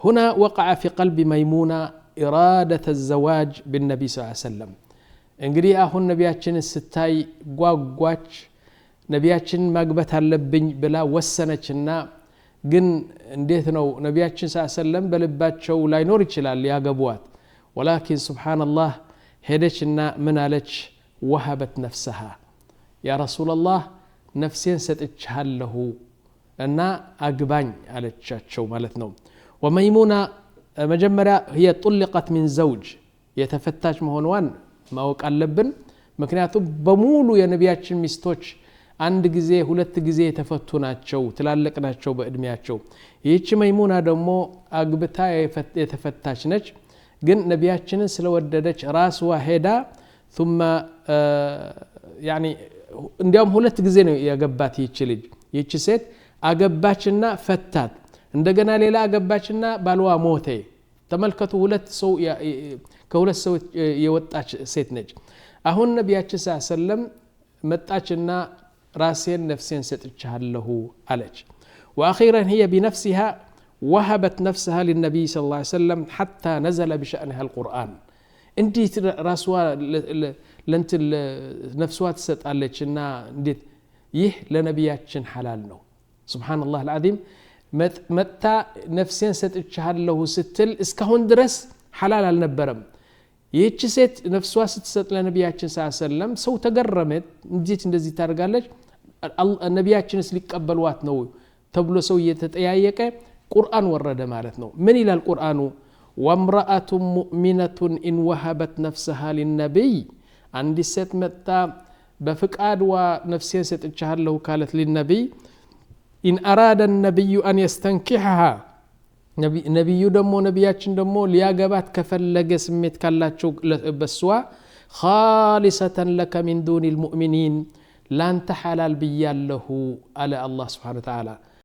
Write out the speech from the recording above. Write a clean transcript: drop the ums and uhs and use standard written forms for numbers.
هنا وقع في قلب ميمونة إرادة الزواج بالنبي صلى الله عليه وسلم እንግዲህ አሁን ነቢያችንን ስታይ ጓጓች ነቢያችን ማግባት አለብኝ ብላ ወሰነችና ግን እንዴት ነው ነቢያችን ሰለላሁ ዐለይሂ ወሰለም በልባቸው ላይኖር ይችላል ያገቧት ولكن سبحان الله ሄደችና ምን አለች وهبت نفسها يا رسول الله نفسين ሰጥቻለሁ እና አግባኝ አለቻቸው ማለት ነው وميمونة መጀመሪያ هي طلقت من زوج የተፈታች መሆኗን ማወቅ አለብን ምክንያቱም በሙሉ የነቢያችን ሚስቶች አንድ ጊዜ ሁለት ጊዜ የተፈቱ ናቸው ትላልቅ ናቸው በእድሜያቸው ይህች መይሙና ደግሞ አግብታ የተፈታች ነች ግን ነቢያችንን ስለወደደች ራስዋ ሄዳ ثم يعني እንዲያውም ሁለት ጊዜ ነው ያገባት ይህች ሴት አገባችና ፈታት እንደገና ሌላ አገባችና ባልዋ ሞተ ተመልከቱ ሁለት ሰው ከሁለት ሰው የወጣች ሴት ነች አሁን ነቢያችን ሰለላሁ ዐለይሂ ወሰለም መጣችና راسين نفسين ستجهله عليك وأخيرا هي بنفسها وهبت نفسها للنبي صلى الله عليه وسلم حتى نزل بشأنها القرآن انتي راسوا لنت نفسها تسألك إنها يه لنبياتشن حلال نو سبحان الله العظيم متى نفسين ستجهله ستل اسكهون درس حلال النبرم ይህች ሴት ነፍሷ ስትሰጥ ለነቢያችን ሰለላሁ ዐለይሂ ወሰለም ሰው ተገረመት እንዴት እንደዚህ ታደርጋለች ነቢያችንስ ሊቀበሏት ነው ተብሎ ሰው እየተጠያየቀ ቁርአን ወረደ ማለት ነው ምን ይላል ቁርአኑ ወምራአቱ ሙእሚነቱን ኢን ወሀበት ነፍሰሃ ለነብይ አንድ ሴት መጣ በፍቃድዋ ነፍሴን ሰጥቻለሁ ካለት ለነብይ ኢን አራደ النبي ان يستنكحها ነብዩ ደግሞ ነቢያችን ደግሞ ሊያገባት ከፈለገ ስሜት ካላቸው በስዋ خالصة لك من دون المؤمنين ላንተ حلال ብያለሁ አለ አላህ Subhanahu Wa Ta'ala